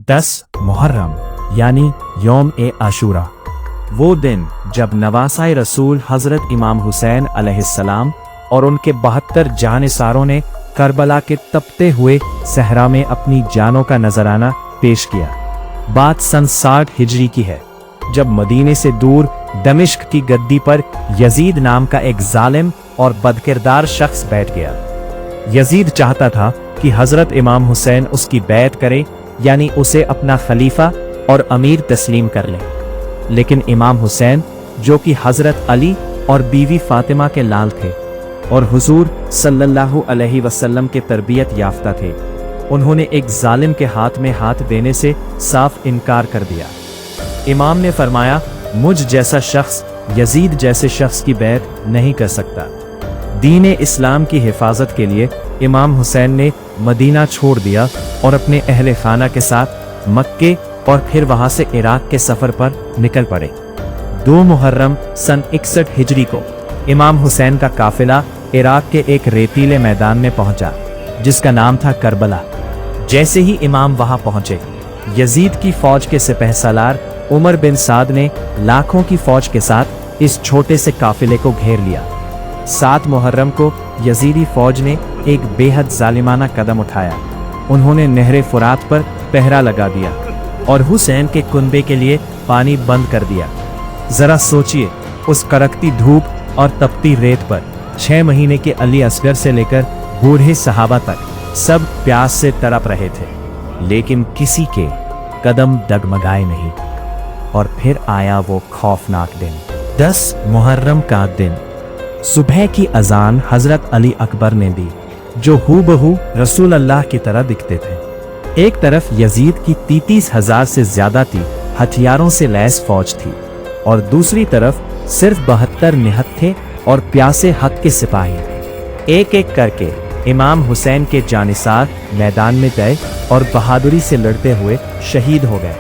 10 मुहर्रम यानी यौम-ए-आशूरा, वो दिन जब नवासाए रसूल हज़रत इमाम हुसैन अलैहिस्सलाम और उनके 72 जानिसारों ने करबला के तपते हुए सहरा में अपनी जानों का नजराना पेश किया। बात सन 60 हिजरी की है, जब मदीने से दूर दमिश्क की गद्दी पर यजीद नाम का एक जालिम और बदकिरदार शख्स बैठ गया। यजीद चाहता था कि हजरत इमाम हुसैन उसकी बैत करे, यानी उसे अपना खलीफा और अमीर तस्लीम कर ले। लेकिन इमाम हुसैन, जो कि हजरत अली और बीवी फातिमा के लाल थे और हुजूर सल्लल्लाहु अलैहि वसल्लम के तरबियत याफ्ता थे, उन्होंने एक जालिम के हाथ में हाथ देने से साफ इनकार कर दिया। इमाम ने फरमाया, मुझ जैसा शख्स यजीद जैसे शख्स की बैत नहीं कर सकता। दीन इस्लाम की हिफाजत के लिए इमाम हुसैन ने मदीना छोड़ दिया और अपने अहले खाना के साथ मक्के और फिर वहां से इराक के सफर पर निकल पड़े। 2 मुहर्रम सन 61 हिजरी को इमाम हुसैन का काफिला इराक के एक रेतीले मैदान में पहुंचा, जिसका नाम था करबला। जैसे ही इमाम वहां पहुंचे, यजीद की फौज के सिपहसालार उमर बिन साद ने लाखों की फौज के साथ इस छोटे से काफिले को घेर लिया। 7 मुहर्रम को यजीदी फौज ने एक बेहद जालिमाना कदम उठाया। उन्होंने नहरे फुरात पर पहरा लगा दिया और हुसैन के कुनबे के लिए पानी बंद कर दिया। जरा सोचिए, उस कड़कती धूप और तपती रेत पर 6 महीने के अली असगर से लेकर बूढ़े सहाबा तक सब प्यास से तड़प रहे थे, लेकिन किसी के कदम डगमगाए नहीं। और फिर आया वो खौफनाक दिन, 10 मुहर्रम का दिन। सुबह की अजान हजरत अली अकबर ने दी, जो हूबहू रसूल अल्लाह की तरह दिखते थे। एक तरफ यजीद की 33,000 से ज्यादा थी हथियारों से लैस फौज थी, और दूसरी तरफ सिर्फ 72 निहत्थे थे और प्यासे हक के सिपाही। एक एक करके इमाम हुसैन के जानिसार मैदान में गए और बहादुरी से लड़ते हुए शहीद हो गए।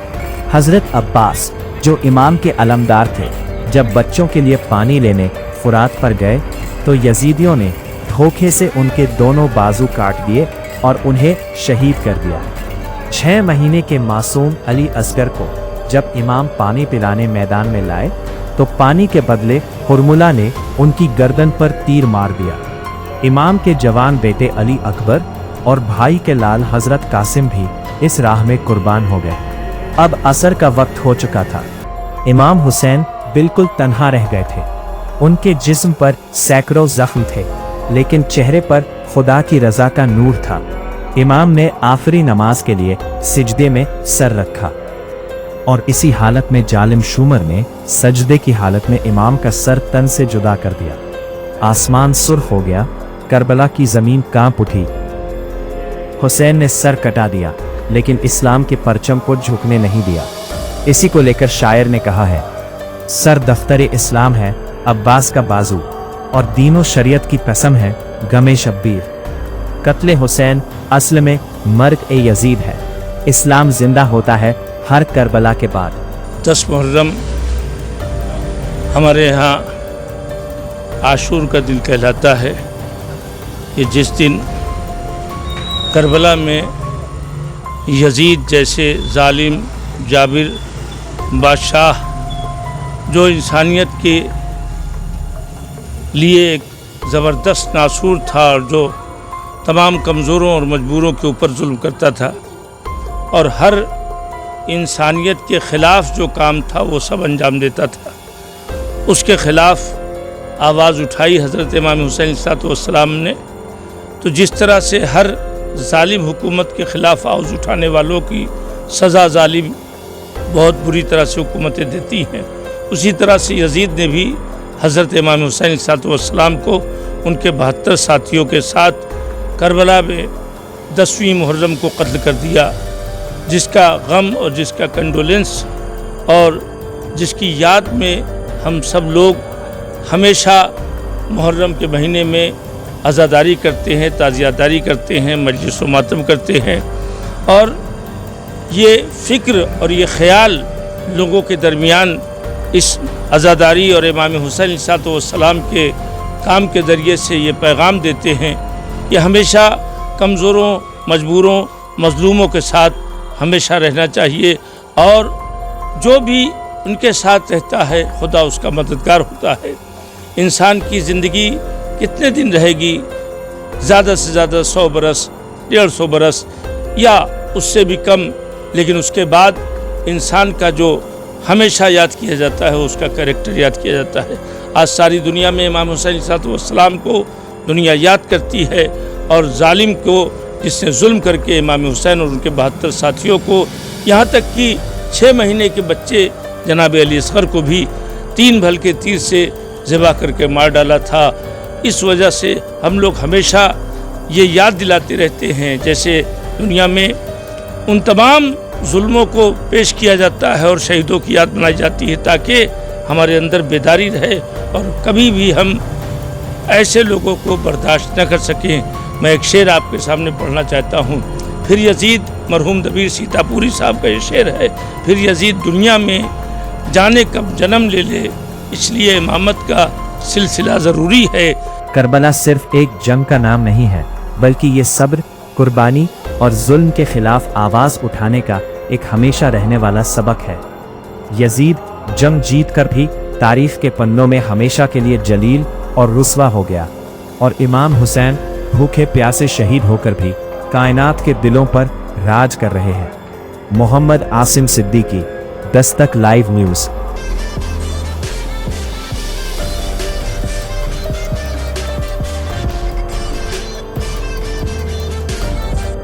हजरत अब्बास, जो इमाम के अलमदार थे, जब बच्चों के लिए पानी लेने फुरात पर गए तो यजीदियों ने धोखे से उनके दोनों बाजू काट दिए और उन्हें शहीद कर दिया। 6 महीने के मासूम अली असगर को जब इमाम पानी पिलाने मैदान में लाए तो पानी के बदले हुरमुला ने उनकी गर्दन पर तीर मार दिया। इमाम के जवान बेटे अली अकबर और भाई के लाल हजरत कासिम भी इस राह में कुर्बान हो गए। अब असर का वक्त हो चुका था। इमाम हुसैन बिल्कुल तन्हा रह गए थे। उनके जिस्म पर सैकड़ों जख्म थे, लेकिन चेहरे पर खुदा की रजा का नूर था। इमाम ने आखिरी नमाज के लिए सिजदे में सर रखा और इसी हालत में जालिम शूमर ने सजदे की हालत में इमाम का सर तन से जुदा कर दिया। आसमान सुर्ख हो गया, करबला की जमीन कांप उठी। हुसैन ने सर कटा दिया, लेकिन इस्लाम के परचम को झुकने नहीं दिया। इसी को लेकर शायर ने कहा है, सर दफ्तर इस्लाम है अब्बास का बाजू, और दीनो शरीयत की कसम है गमे शब्बीर। कत्ले हुसैन असल में मर्ग ए यजीद है। इस्लाम जिंदा होता है हर करबला के बाद। 10 मुहर्रम हमारे यहाँ आशूर का दिन कहलाता है। ये जिस दिन करबला में यजीद जैसे जालिम जाबिर बादशाह, जो इंसानियत के लिए एक ज़बरदस्त नासूर था और जो तमाम कमज़ोरों और मजबूरों के ऊपर जुल्म करता था और हर इंसानियत के ख़िलाफ़ जो काम था वो सब अंजाम देता था, उसके ख़िलाफ़ आवाज़ उठाई हज़रत इमाम हुसैन अलैहिस्सलाम ने। तो जिस तरह से हर जालिम हुकूमत के ख़िलाफ़ आवाज़ उठाने वालों की सज़ा जालिम बहुत बुरी तरह से हुकूमतें देती हैं, उसी तरह से यजीद ने भी हज़रत इमाम हुसैन अलैहिस्सलाम को उनके 72 साथियों के साथ करबला में 10वीं मुहर्रम को कत्ल कर दिया, जिसका गम और जिसका कंडोलेंस और जिसकी याद में हम सब लोग हमेशा मुहर्रम के महीने में अज़ादारी करते हैं, ताज़ियादारी करते हैं, मजलिस व मातम करते हैं। और ये फ़िक्र और ये ख़याल लोगों के दरमियान इस अज़ादारी और इमाम हुसैन अलैहिस्सलाम के काम के ज़रिए से ये पैगाम देते हैं कि हमेशा कमज़ोरों, मजबूरों, मज़लूमों के साथ हमेशा रहना चाहिए और जो भी उनके साथ रहता है खुदा उसका मददगार होता है। इंसान की ज़िंदगी कितने दिन रहेगी? ज़्यादा से ज़्यादा 100 बरस, 150 बरस या उससे भी कम, लेकिन उसके बाद इंसान का जो हमेशा याद किया जाता है उसका कैरेक्टर याद किया जाता है। आज सारी दुनिया में इमाम हुसैन अलैहिस्सलाम को दुनिया याद करती है और जालिम को, जिसने जुल्म करके इमाम हुसैन और उनके 72 साथियों को, यहाँ तक कि 6 महीने के बच्चे जनाब अली असगर को भी 3 भल के तीर से ज़िबा करके मार डाला था। इस वजह से हम लोग हमेशा ये याद दिलाते रहते हैं, जैसे दुनिया में उन तमाम जुल्मों को पेश किया जाता है और शहीदों की याद बनाई जाती है, ताकि हमारे अंदर बेदारी रहे और कभी भी हम ऐसे लोगों को बर्दाश्त न कर सकें। मैं एक शेर आपके सामने पढ़ना चाहता हूँ। फिर यजीद, मरहूम दबीर सीतापुरी साहब का ये शेर है, फिर यजीद दुनिया में जाने कब जन्म ले ले, इसलिए इमामत का सिलसिला ज़रूरी है। करबला सिर्फ एक जंग का नाम नहीं है, बल्कि ये सब्र, कुर्बानी और जुल्म के खिलाफ आवाज़ उठाने का एक हमेशा रहने वाला सबक है। यजीद जंग जीत कर भी तारीख के पन्नों में हमेशा के लिए जलील और रुस्वा हो गया, और इमाम हुसैन भूखे प्यासे शहीद होकर भी कायनात के दिलों पर राज कर रहे हैं। Mohammad Asim Siddiqui, Dastak live news.